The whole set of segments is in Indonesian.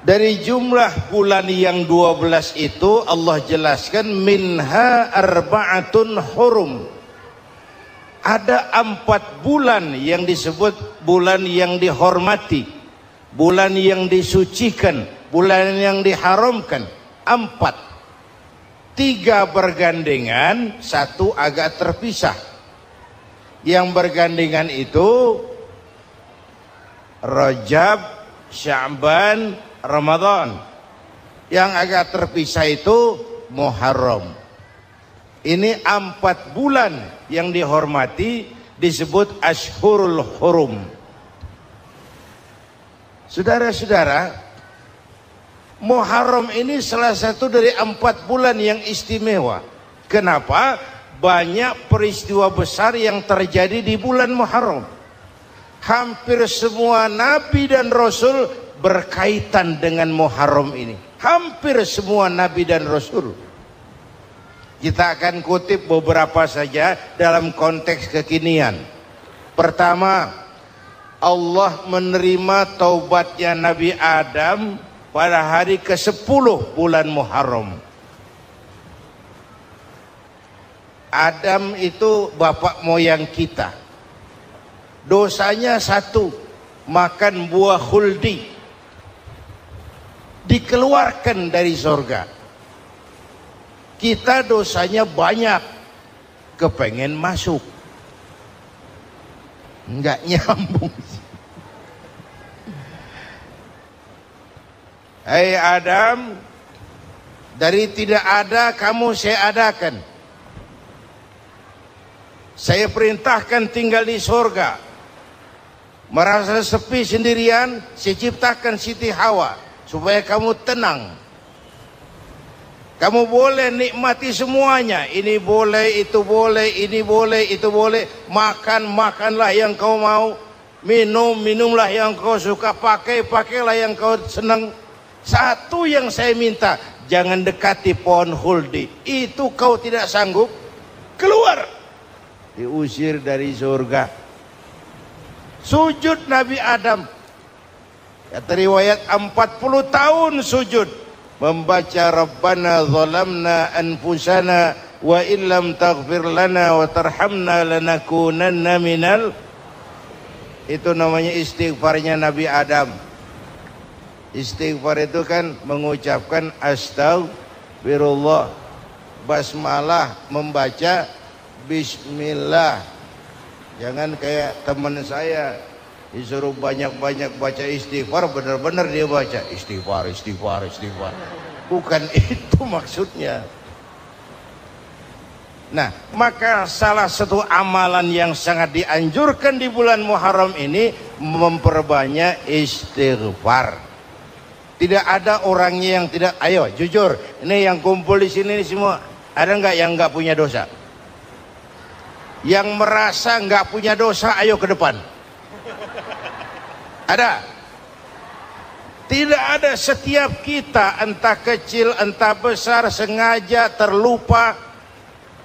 Dari jumlah bulan yang 12 itu Allah jelaskan minha arba'atun hurum. Ada 4 bulan yang disebut bulan yang dihormati, bulan yang disucikan, bulan yang diharamkan. 4, 3 bergandengan, 1 agak terpisah. Yang bergandengan itu Rajab, Sya'ban, Ramadan. Yang agak terpisah itu Muharram. Ini 4 bulan yang dihormati disebut Ashhurul Hurum. Saudara-saudara, Muharram ini salah satu dari 4 bulan yang istimewa. Kenapa? Banyak peristiwa besar yang terjadi di bulan Muharram. Hampir semua nabi dan rasul berkaitan dengan Muharram ini. Hampir semua nabi dan rasul. Kita akan kutip beberapa saja dalam konteks kekinian. Pertama, Allah menerima taubatnya Nabi Adam pada hari ke-10 bulan Muharram. Adam itu bapak moyang kita. Dosanya 1, makan buah khuldi. Dikeluarkan dari surga. Kita dosanya banyak, kepengen masuk, enggak nyambung. Hai Adam, dari tidak ada kamu saya adakan. Saya perintahkan tinggal di surga. Merasa sepi sendirian, saya ciptakan Siti Hawa supaya kamu tenang. Kamu boleh nikmati semuanya. Ini boleh, itu boleh, ini boleh, itu boleh. Makan, makanlah yang kau mau. Minum, minumlah yang kau suka. Pakai, pakailah yang kau senang. Satu yang saya minta, jangan dekati pohon khuldi. Itu kau tidak sanggup, keluar. Diusir dari surga. Sujud Nabi Adam. Kata riwayat 40 tahun sujud. Membaca Rabbana zalamna anfusana wa illam taghfir lana wa tarhamna lanakunanna minal. Itu namanya istighfarnya Nabi Adam. Istighfar itu kan mengucapkan astagfirullah, basmalah, membaca bismillah. Jangan kayak teman saya disuruh banyak-banyak baca istighfar, benar-benar dia baca istighfar, istighfar, istighfar. Bukan itu maksudnya. Nah, maka salah satu amalan yang sangat dianjurkan di bulan Muharram ini memperbanyak istighfar. Tidak ada orangnya yang tidak. Ayo jujur, ini yang kumpul di sini semua, ada nggak yang nggak punya dosa? Yang merasa nggak punya dosa, ayo ke depan. Ada? Tidak ada. Setiap kita, entah kecil entah besar, sengaja terlupa,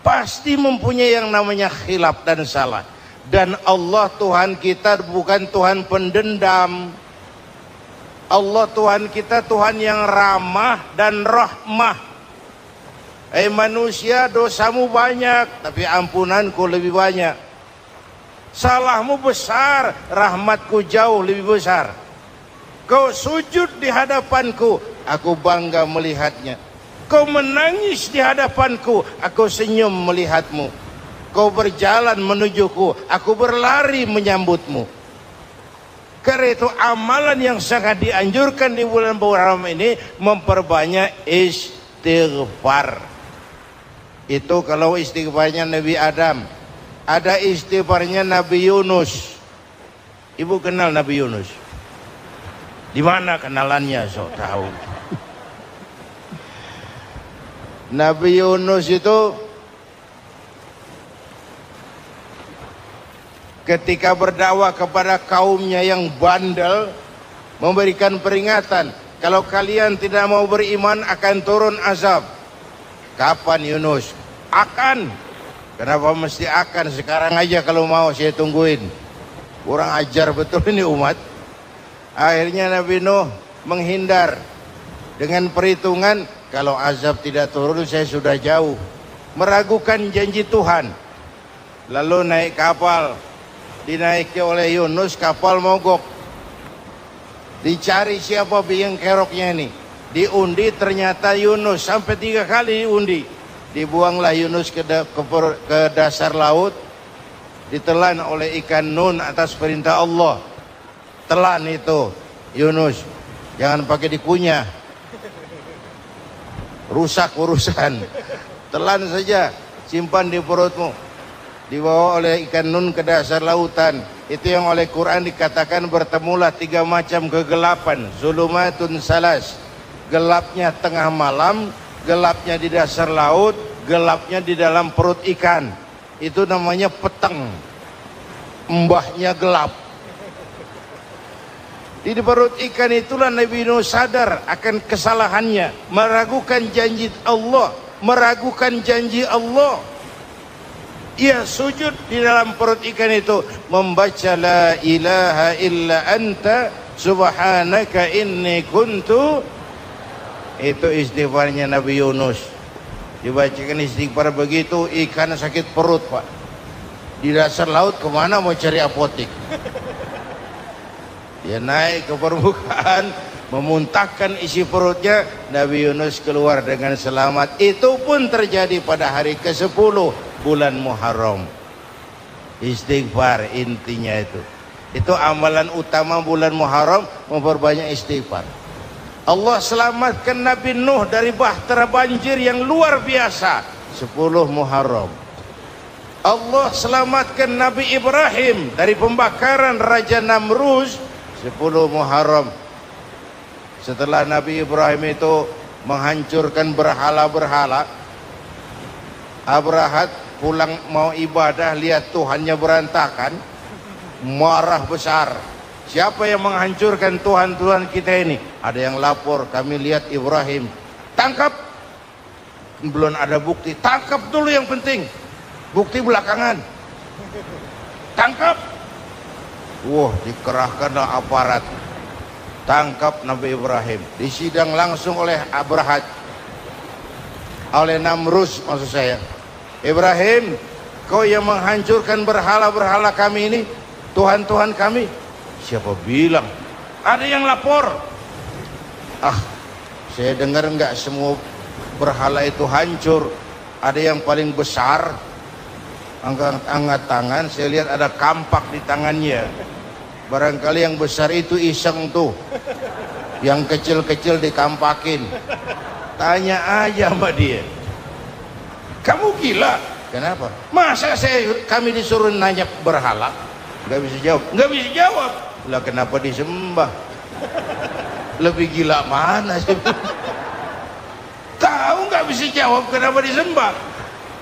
pasti mempunyai yang namanya khilaf dan salah. Dan Allah Tuhan kita bukan Tuhan pendendam. Allah Tuhan kita Tuhan yang ramah dan rahmah. Manusia, dosamu banyak, tapi ampunanku lebih banyak. Salahmu besar, rahmatku jauh lebih besar. Kau sujud di hadapanku, aku bangga melihatnya. Kau menangis di hadapanku, aku senyum melihatmu. Kau berjalan menujuku, aku berlari menyambutmu. Karena itu amalan yang sangat dianjurkan di bulan Muharram ini memperbanyak istighfar. Itu kalau istighfarnya Nabi Adam. Ada istighfarnya Nabi Yunus. Ibu kenal Nabi Yunus? Di mana kenalannya? Sok tahu. Nabi Yunus itu ketika berdakwah kepada kaumnya yang bandel, memberikan peringatan, kalau kalian tidak mau beriman akan turun azab. Kapan Yunus? Akan. Kenapa mesti akan? Sekarang aja kalau mau saya tungguin. Kurang ajar betul ini umat. Akhirnya Nabi Nuh menghindar dengan perhitungan kalau azab tidak turun saya sudah jauh, meragukan janji Tuhan. Lalu naik kapal, dinaiki oleh Yunus, kapal mogok. Dicari siapa biang keroknya ini, diundi ternyata Yunus, sampai 3 kali diundi. Dibuanglah Yunus ke dasar laut, ditelan oleh ikan Nun atas perintah Allah. Telan itu Yunus, jangan pakai dikunyah, rusak urusan. Telan saja, simpan di perutmu. Dibawa oleh ikan Nun ke dasar lautan. Itu yang oleh Quran dikatakan bertemulah 3 macam kegelapan. Zulumatun salas, gelapnya tengah malam, gelapnya di dasar laut, gelapnya di dalam perut ikan. Itu namanya peteng, mbahnya gelap. Di perut ikan itulah Nabi Nuh sadar akan kesalahannya, meragukan janji Allah, meragukan janji Allah. Ia sujud di dalam perut ikan itu, membaca la ilaha illa anta subhanaka inni kuntu. Itu istighfarnya Nabi Yunus. Dibacakan istighfar begitu, ikan sakit perut, Pak. Di dasar laut kemana mau cari apotik? Dia naik ke permukaan, memuntahkan isi perutnya. Nabi Yunus keluar dengan selamat. Itu pun terjadi pada hari ke-10 bulan Muharram. Istighfar intinya itu. Itu amalan utama bulan Muharram, memperbanyak istighfar. Allah selamatkan Nabi Nuh dari bahtera banjir yang luar biasa 10 Muharram. Allah selamatkan Nabi Ibrahim dari pembakaran Raja Namrus 10 Muharram. Setelah Nabi Ibrahim itu menghancurkan berhala-berhala, Abrahat pulang mau ibadah, lihat Tuhannya berantakan, marah besar. Siapa yang menghancurkan Tuhan-Tuhan kita ini? Ada yang lapor, kami lihat Ibrahim. Tangkap. Belum ada bukti, tangkap dulu yang penting. Bukti belakangan. Tangkap. Wah, dikerahkanlah aparat. Tangkap Nabi Ibrahim. Disidang langsung oleh Abrahat, oleh Namrus maksud saya. Ibrahim, kau yang menghancurkan berhala-berhala kami ini, Tuhan-Tuhan kami. Siapa bilang? Ada yang lapor. Ah, saya dengar enggak semua berhala itu hancur. Ada yang paling besar, angkat tangan, saya lihat ada kampak di tangannya. Barangkali yang besar itu iseng tuh, yang kecil-kecil dikampakin. Tanya aja sama dia, kamu gila? Kenapa? Masa kami disuruh nanya berhala? Nggak bisa jawab. Nggak bisa jawab. Lah kenapa disembah? Lebih gila mana sih? Tahu nggak bisa jawab kenapa disembah?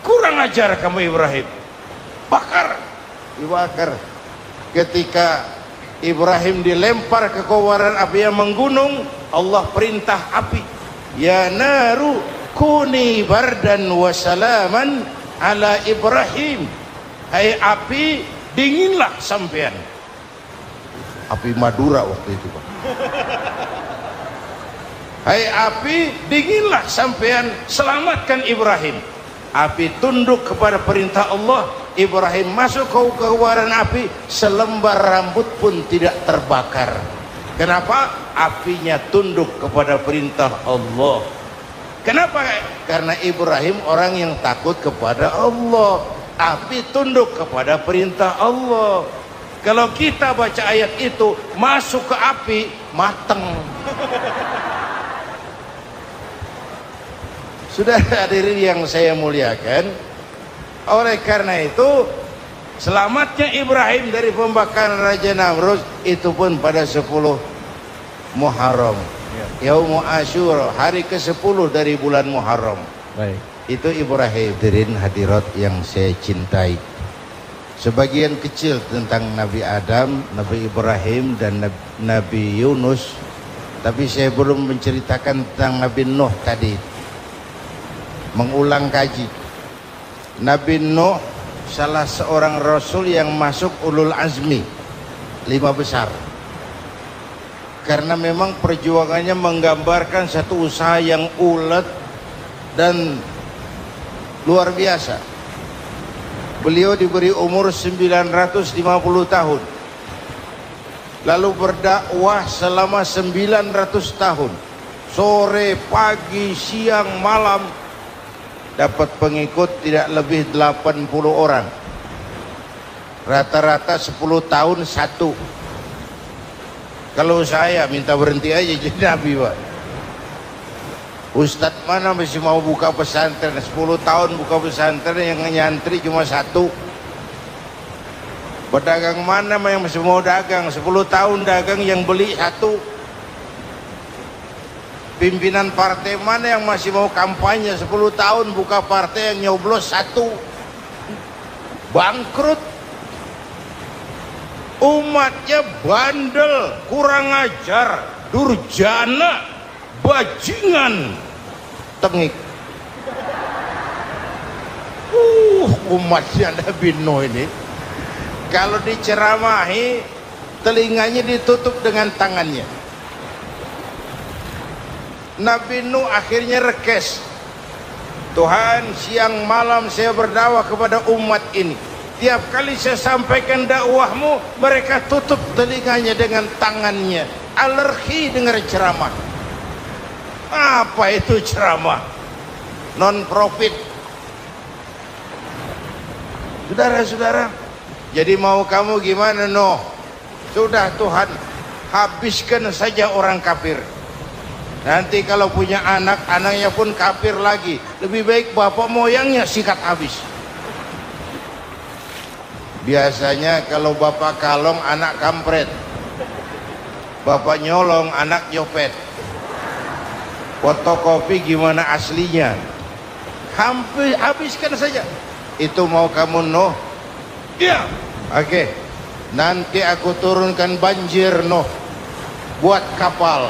Kurang ajar kamu Ibrahim. Bakar, dibakar. Ketika Ibrahim dilempar ke kobaran api yang menggunung, Allah perintah api, ya naru kuni bardan wa salaman ala Ibrahim. Hai api, dinginlah sampean. Api Madura waktu itu, Pak. Hai api, dinginlah sampean, selamatkan Ibrahim. Api tunduk kepada perintah Allah. Ibrahim masuk ke kobaran api, selembar rambut pun tidak terbakar. Kenapa? Apinya tunduk kepada perintah Allah. Kenapa? Karena Ibrahim orang yang takut kepada Allah. Api tunduk kepada perintah Allah. Kalau kita baca ayat itu, masuk ke api, mateng. Sudah hadirin yang saya muliakan, oleh karena itu selamatnya Ibrahim dari pembakaran Raja Namrus itu pun pada 10 Muharram, Yaumul Asyura, hari ke-10 dari bulan Muharram. Baik. Itu Ibrahim. Hadirin hadirat yang saya cintai, sebagian kecil tentang Nabi Adam, Nabi Ibrahim dan Nabi Yunus, tapi saya belum menceritakan tentang Nabi Nuh tadi. Mengulang kaji, Nabi Nuh salah seorang rasul yang masuk ulul azmi 5 besar. karena memang perjuangannya menggambarkan satu usaha yang ulet dan luar biasa. Beliau diberi umur 950 tahun, lalu berdakwah selama 900 tahun, sore, pagi, siang, malam, dapat pengikut tidak lebih 80 orang, rata-rata 10 tahun satu. Kalau saya minta berhenti aja jadi nabi, Pak. Ustadz mana masih mau buka pesantren 10 tahun buka pesantren, yang nyantri cuma satu. Pedagang mana yang masih mau dagang 10 tahun dagang yang beli satu. Pimpinan partai mana yang masih mau kampanye 10 tahun buka partai, yang nyoblos satu. Bangkrut. Umatnya bandel, kurang ajar, durjana, bajingan, tengik. Umatnya Nabi Nuh ini kalau diceramahi telinganya ditutup dengan tangannya. Nabi Nuh akhirnya rekes, Tuhan, siang malam saya berdakwah kepada umat ini, tiap kali saya sampaikan dakwahmu mereka tutup telinganya dengan tangannya, alergi dengar ceramah. Apa itu ceramah? Non profit. Saudara-saudara, jadi mau kamu gimana, Nuh? Sudah Tuhan, habiskan saja orang kafir. Nanti kalau punya anak, anaknya pun kafir lagi. Lebih baik bapak moyangnya sikat habis. Biasanya kalau bapak kalong, anak kampret. Bapak nyolong, anak nyopet. Fotokopi gimana aslinya? Hampir habiskan saja. Itu mau kamu, Nuh? Iya. Oke. Nanti aku turunkan banjir, Nuh. Buat kapal.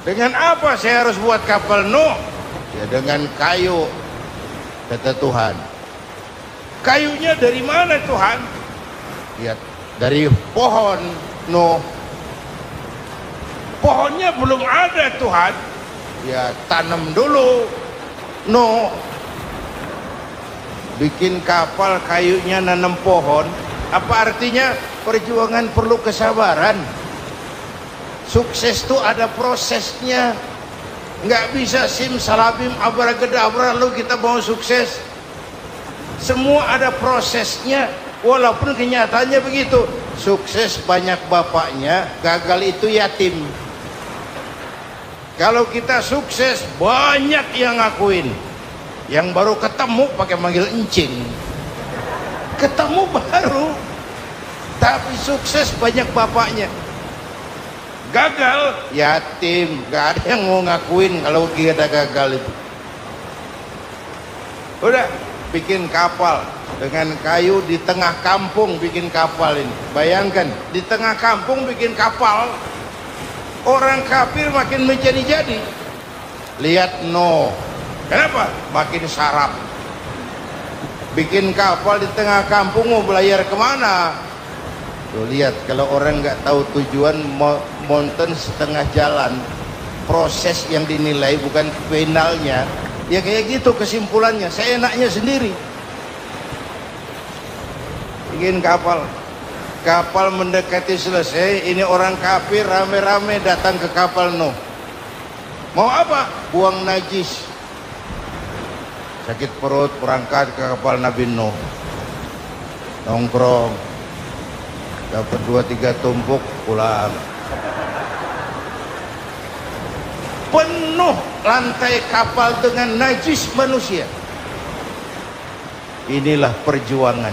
Dengan apa saya harus buat kapal, Nuh? Ya dengan kayu, kata Tuhan. Kayunya dari mana, Tuhan? Ya dari pohon, Nuh. Pohonnya belum ada, Tuhan. Ya tanam dulu, Nuh. Bikin kapal, kayunya nanam pohon. Apa artinya? Perjuangan perlu kesabaran. Sukses itu ada prosesnya. Nggak bisa simsalabim abracadabra lalu kita mau sukses. Semua ada prosesnya. Walaupun kenyataannya begitu. Sukses banyak bapaknya, gagal itu yatim. Kalau kita sukses banyak yang ngakuin. Yang baru ketemu pakai manggil encing. Ketemu baru, tapi sukses banyak bapaknya. Gagal yatim, gak ada yang mau ngakuin kalau kita gagal itu. Udah bikin kapal dengan kayu di tengah kampung, bikin kapal ini. Bayangkan di tengah kampung bikin kapal, orang kafir makin menjadi-jadi. Lihat Nuh, kenapa? Makin sarap. Bikin kapal di tengah kampung, mau belayar kemana? Tuh lihat, kalau orang nggak tahu tujuan, mountain setengah jalan, proses yang dinilai bukan finalnya, ya kayak gitu kesimpulannya. Saya enaknya sendiri. Bikin kapal, kapal mendekati selesai, ini orang kafir rame-rame datang ke kapal Nuh. Mau apa? Buang najis. Sakit perut, berangkat ke kapal Nabi Nuh. Nongkrong, dapat 2-3 tumpuk, pulang. Penuh lantai kapal dengan najis manusia. Inilah perjuangan.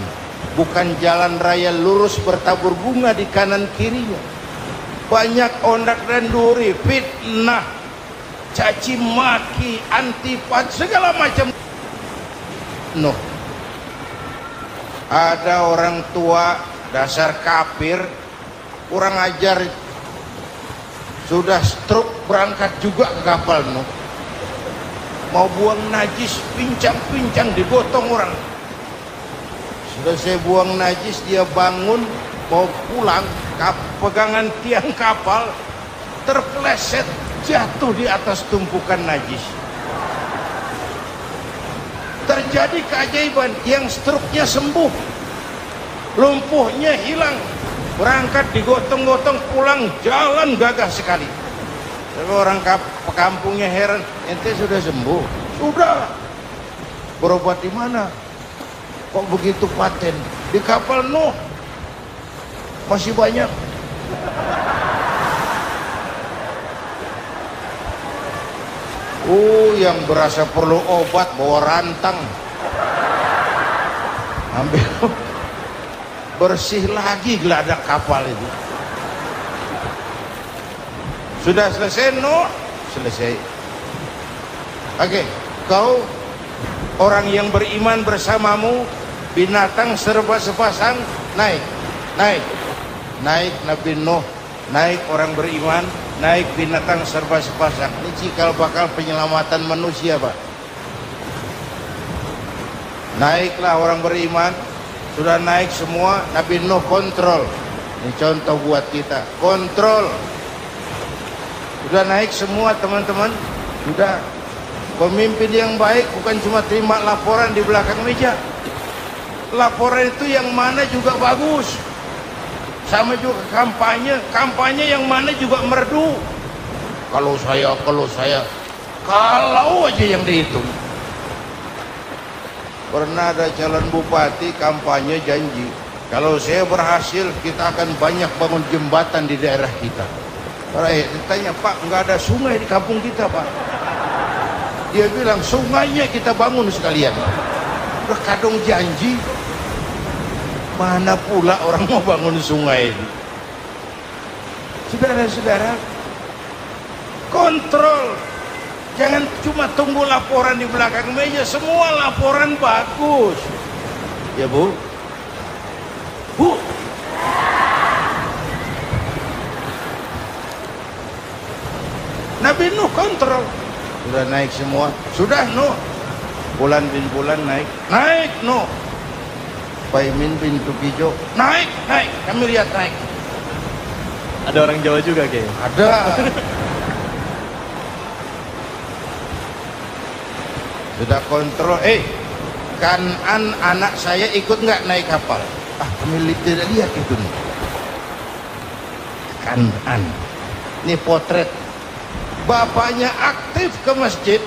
Bukan jalan raya lurus bertabur bunga di kanan kirinya. Banyak ondak dan duri, fitnah, caci maki, antipat, segala macam. Nuh. Ada orang tua dasar kafir, kurang ajar, sudah stroke berangkat juga ke kapal Nuh. Mau buang najis, pincang-pincang digotong orang. Sudah saya buang najis, dia bangun mau pulang, pegangan tiang kapal, terpeleset jatuh di atas tumpukan najis. Terjadi keajaiban, yang struknya sembuh, lumpuhnya hilang, berangkat digotong-gotong pulang, jalan gagah sekali. Tapi orang kampungnya heran, ente sudah sembuh? Sudah. Berobat di mana? Kok begitu paten? Di kapal Nuh. Masih banyak. Yang berasa perlu obat bawa rantang, ambil, bersih lagi geladak kapal itu. Sudah selesai Nuh? Selesai. Oke, kau orang yang beriman bersamamu, binatang serba sepasang, naik Nabi Nuh, naik orang beriman, naik binatang serba sepasang. Ini cikal bakal penyelamatan manusia, Pak. Naiklah orang beriman, sudah naik semua, Nabi Nuh kontrol. Ini contoh buat kita, kontrol. Sudah naik semua teman-teman, sudah. Pemimpin yang baik bukan cuma terima laporan di belakang meja. Laporan itu yang mana juga bagus. Sama juga kampanye yang mana juga merdu. Kalau aja yang dihitung. Pernah ada calon bupati kampanye janji, kalau saya berhasil kita akan banyak bangun jembatan di daerah kita. Ditanya, Pak, nggak ada sungai di kampung kita, Pak. Dia bilang, sungainya kita bangun sekalian. Udah kadung janji, mana pula orang mau bangun sungai ini. Saudara-saudara, kontrol. Jangan cuma tunggu laporan di belakang meja, semua laporan bagus. Ya Bu? Bu? Nabi Nuh kontrol. Sudah naik semua. Sudah Nuh. Bulan bin bulan naik. Naik Nuh. Paimin bin Tukijo. Naik. Kami lihat naik. Ada orang Jawa juga kayaknya. Ada. Sudah kontrol. Kanan anak saya ikut nggak naik kapal? Kami tidak lihat itu nih. Kanan. Ini potret. Bapaknya aktif ke masjid,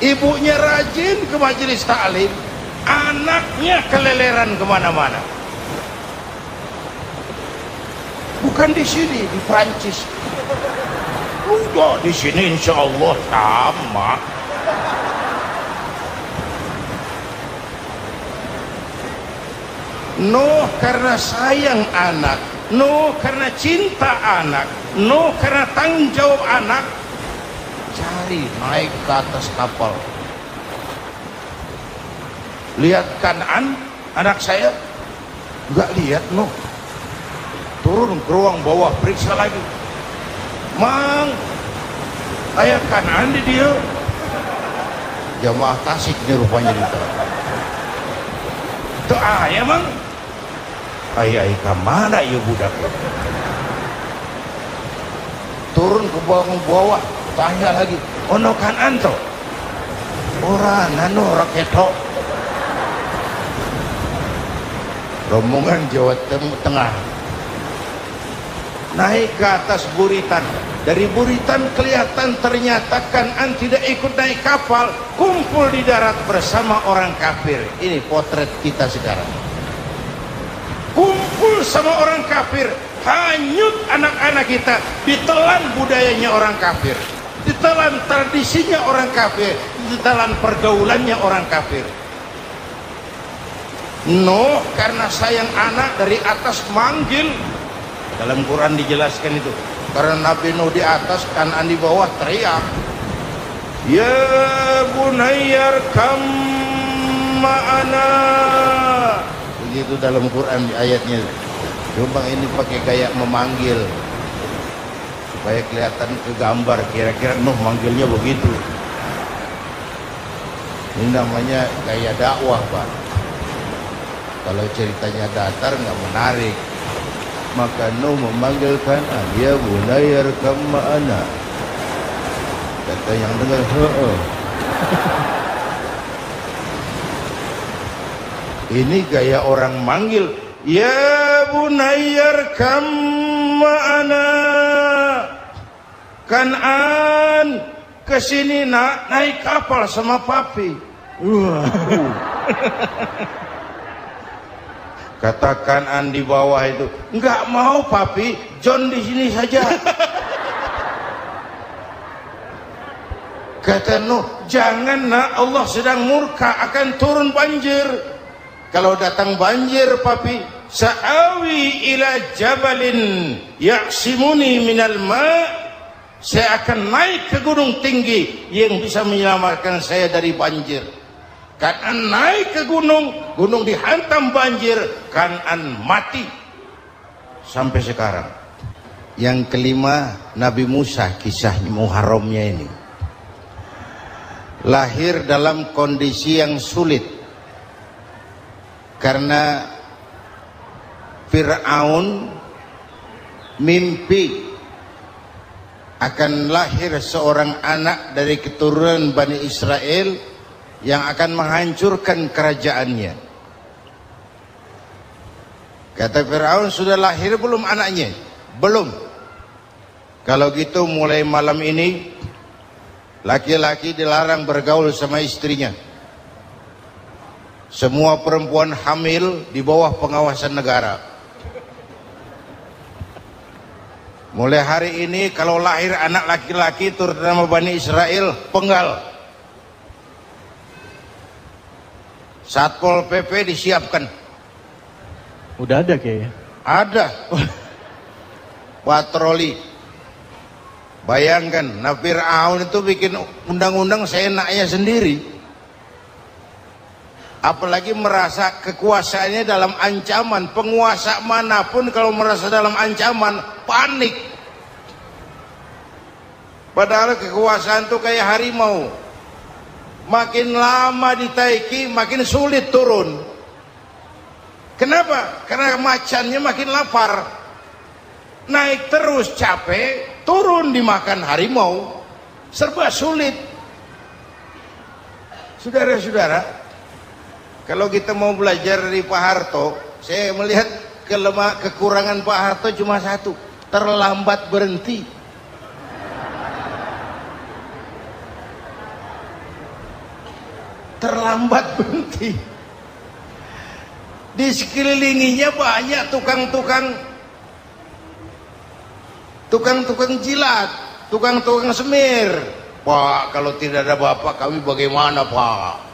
ibunya rajin ke majelis taklim, anaknya keleleran kemana-mana. Bukan di sini, di Prancis. Udah di sini insya Allah sama. Nuh karena sayang anak, Nuh karena cinta anak, Nuh karena tanggung jawab anak, cari naik ke atas kapal. Lihat Kanan, anak saya, nggak lihat Nuh. Turun ke ruang bawah, periksa lagi. Mang, ayah Kanan di dia. Jamaah Tasik ini rupanya itu. Itu ayah Mang. Ayah kemana ya budak? Turun ke bawah, tanya lagi. Ono Kanan to? Orang nano raketo. Rombongan Jawa Tengah naik ke atas buritan. Dari buritan kelihatan ternyata Kanan tidak ikut naik kapal, kumpul di darat bersama orang kafir. Ini potret kita sekarang. Kumpul sama orang kafir, hanyut anak-anak kita, ditelan budayanya orang kafir, ditelan tradisinya orang kafir, ditelan pergaulannya orang kafir. Nuh karena sayang anak dari atas manggil. Dalam Quran dijelaskan itu. Karena Nabi Nuh di atas, Kanan di bawah, teriak, ya bunayyar kam ma'ana. Begitu dalam Quran ayatnya. Cuma ini pakai gaya memanggil supaya kelihatan ke gambar, kira-kira Nuh manggilnya begitu. Ini namanya gaya dakwah, Pak. Kalau ceritanya datar nggak menarik. Maka Nuh memanggil Kan'an, ya bunayya irkam ma'ana. Kata yang dengar, ini gaya orang manggil, ya bunayya irkam ma'ana. Kan'an, kesini nak, naik kapal sama papi. Kata Kan'an di bawah itu, enggak mau papi, John di sini saja. Kata Nuh, jangan nak, Allah sedang murka, akan turun banjir. Kalau datang banjir papi, sa'awi ila jabalin ya'simuni minal ma', saya akan naik ke gunung tinggi yang bisa menyelamatkan saya dari banjir. Kan'an naik ke gunung, gunung dihantam banjir, Kan'an mati sampai sekarang. Yang kelima, Nabi Musa, kisah Muharramnya ini lahir dalam kondisi yang sulit karena Fir'aun mimpi akan lahir seorang anak dari keturunan Bani Israel yang akan menghancurkan kerajaannya. Kata Fir'aun, sudah lahir belum anaknya? Belum. Kalau gitu mulai malam ini laki-laki dilarang bergaul sama istrinya. Semua perempuan hamil di bawah pengawasan negara. Mulai hari ini kalau lahir anak laki-laki terutama Bani Israel, penggal. Satpol PP disiapkan. Udah ada kayaknya. Ada. Patroli. Bayangkan, nah Fir'aun itu bikin undang-undang seenaknya sendiri. Apalagi merasa kekuasaannya dalam ancaman. Penguasa manapun kalau merasa dalam ancaman, panik. Padahal kekuasaan itu kayak harimau. Makin lama ditaiki, makin sulit turun. Kenapa? Karena macannya makin lapar. Naik terus capek, turun dimakan harimau. Serba sulit. Saudara-saudara, kalau kita mau belajar dari Pak Harto, saya melihat kekurangan Pak Harto cuma satu, terlambat berhenti. Terlambat berhenti. Di sekelilinginya banyak tukang jilat, tukang semir. Pak, kalau tidak ada bapak kami bagaimana pak?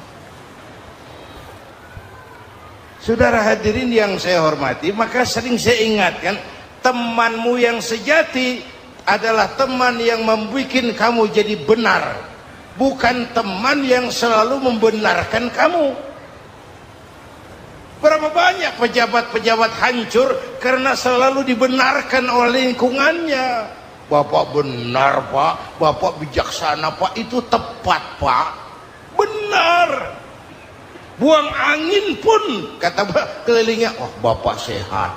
Saudara hadirin yang saya hormati, maka sering saya ingatkan, temanmu yang sejati adalah teman yang membuat kamu jadi benar, bukan teman yang selalu membenarkan kamu. Berapa banyak pejabat-pejabat hancur karena selalu dibenarkan oleh lingkungannya. Bapak benar pak, bapak bijaksana pak, itu tepat pak, benar. Buang angin pun kata kelilingnya, oh bapak sehat.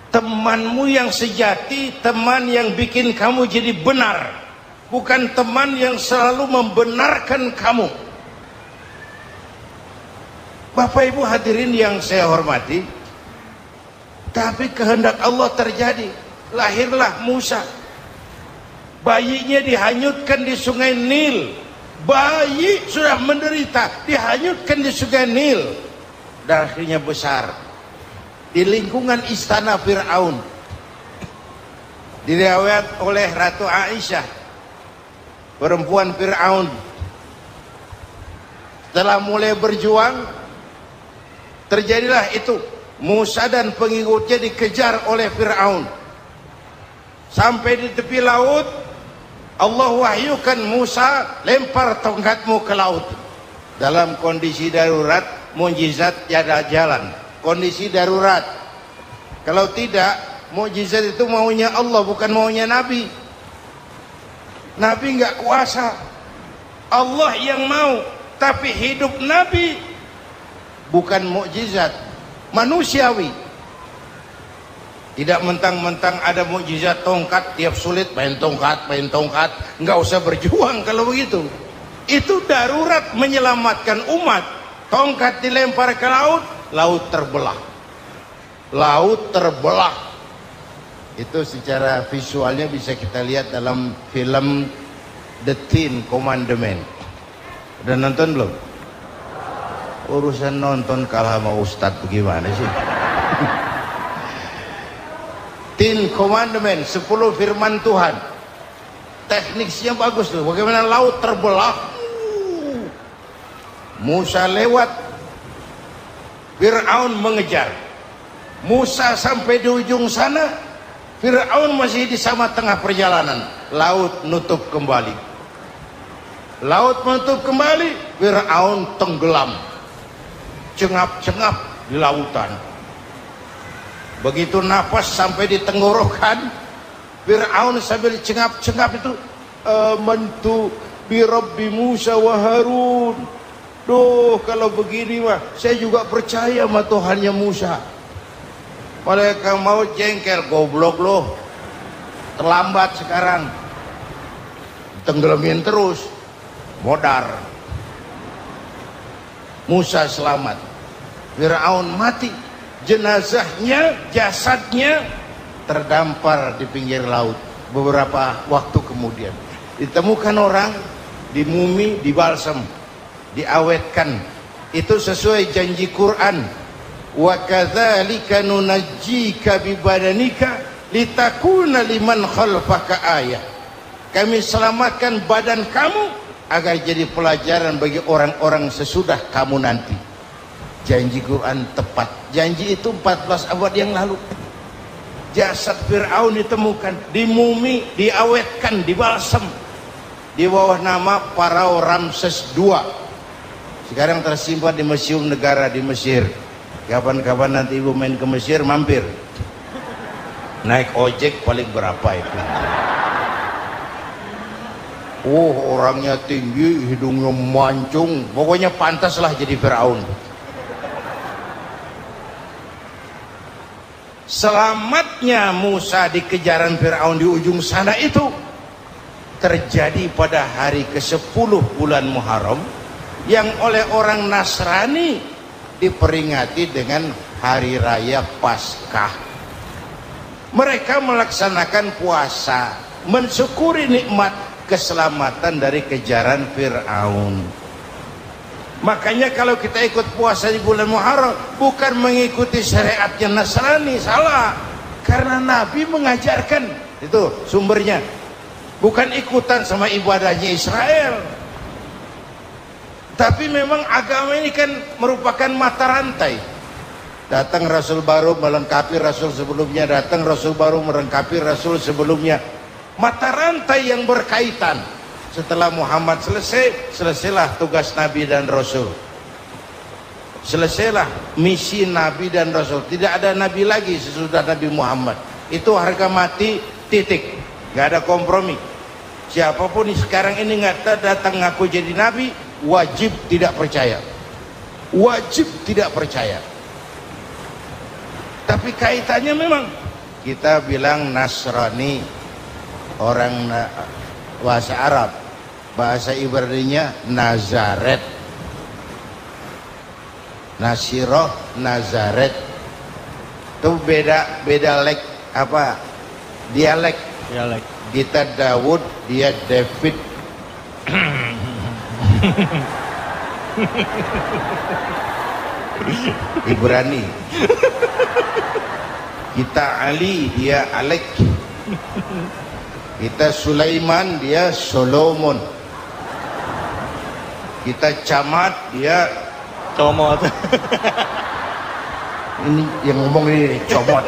Temanmu yang sejati, teman yang bikin kamu jadi benar, bukan teman yang selalu membenarkan kamu. Bapak ibu hadirin yang saya hormati, tapi kehendak Allah terjadi. Lahirlah Musa. Bayinya dihanyutkan di sungai Nil. Bayi sudah menderita, dihanyutkan di sungai Nil. Dan akhirnya besar di lingkungan istana Fir'aun. Diriwayat oleh Ratu Aisyah, perempuan Fir'aun, setelah mulai berjuang, terjadilah itu. Musa dan pengikutnya dikejar oleh Fir'aun. Sampai di tepi laut, Allah wahyukan Musa, lempar tongkatmu ke laut. Dalam kondisi darurat, mukjizat tiada jalan. Kondisi darurat. Kalau tidak, mukjizat itu maunya Allah, bukan maunya Nabi. Nabi nggak kuasa, Allah yang mau. Tapi hidup Nabi bukan mukjizat manusiawi. Tidak mentang-mentang ada mukjizat tongkat, tiap sulit main tongkat, nggak usah berjuang kalau begitu. Itu darurat menyelamatkan umat. Tongkat dilempar ke laut, laut terbelah. Laut terbelah. Itu secara visualnya bisa kita lihat dalam film The Ten Commandments. Udah nonton belum? Urusan nonton kalah sama Ustadz bagaimana sih? Ten Commandments, 10 firman Tuhan. Tekniknya bagus tuh. Bagaimana laut terbelah. Musa lewat. Fir'aun mengejar. Musa sampai di ujung sana. Fir'aun masih di sama tengah perjalanan. Laut nutup kembali. Laut menutup kembali. Fir'aun tenggelam. Cengap-cengap di lautan. Begitu nafas sampai di tenggorokan, Fir'aun sambil cengap-cengap itu, amantu bi Rabbi Musa wa Harun. Duh, kalau begini mah saya juga percaya sama Tuhannya Musa. Mereka mau jengkel, goblok loh. Terlambat sekarang. Tenggelamin terus. Modar. Musa selamat. Fir'aun mati. Jenazahnya, jasadnya terdampar di pinggir laut. Beberapa waktu kemudian ditemukan orang, dimumi, dibalsam, diawetkan. Itu sesuai janji Quran. Wa kadzalika nunajjika bi badanika litakuna liman khalfaka ayah. Kami selamatkan badan kamu agar jadi pelajaran bagi orang-orang sesudah kamu nanti. Janji Quran tepat. Janji itu 14 abad yang lalu. Jasad Fir'aun ditemukan, dimumi, diawetkan, dibalsam di bawah nama Pharao Ramses II. Sekarang tersimpan di Museum Negara di Mesir. Kapan-kapan nanti ibu main ke Mesir, mampir. Naik ojek paling berapa itu? Orangnya tinggi, hidungnya mancung, pokoknya pantaslah jadi Fir'aun. Selamatnya Musa di kejaran Fir'aun di ujung sana itu terjadi pada hari ke-10 bulan Muharram, yang oleh orang Nasrani diperingati dengan hari raya Paskah. Mereka melaksanakan puasa, mensyukuri nikmat keselamatan dari kejaran Fir'aun. Makanya kalau kita ikut puasa di bulan Muharram, bukan mengikuti syariatnya Nasrani, salah. Karena Nabi mengajarkan, itu sumbernya. Bukan ikutan sama ibadahnya Israel. Tapi memang agama ini kan merupakan mata rantai. Datang Rasul baru melengkapi Rasul sebelumnya, datang Rasul baru melengkapi Rasul sebelumnya. Mata rantai yang berkaitan. Setelah Muhammad selesailah tugas Nabi dan Rasul. Selesailah misi Nabi dan Rasul. Tidak ada Nabi lagi sesudah Nabi Muhammad. Itu harga mati, titik. Gak ada kompromi. Siapapun sekarang ini nggak datang ngaku jadi Nabi, wajib tidak percaya. Wajib tidak percaya. Tapi kaitannya memang kita bilang Nasrani, orang bahasa Arab. Bahasa Ibraninya Nazaret. Nasiroh, Nazaret. Itu beda apa? Dialek. Kita Daud, dia David. Ibrani. Kita Ali, dia Alek. Kita Sulaiman, dia Solomon. Kita Camat, dia Comot. Ini yang ngomong ini comot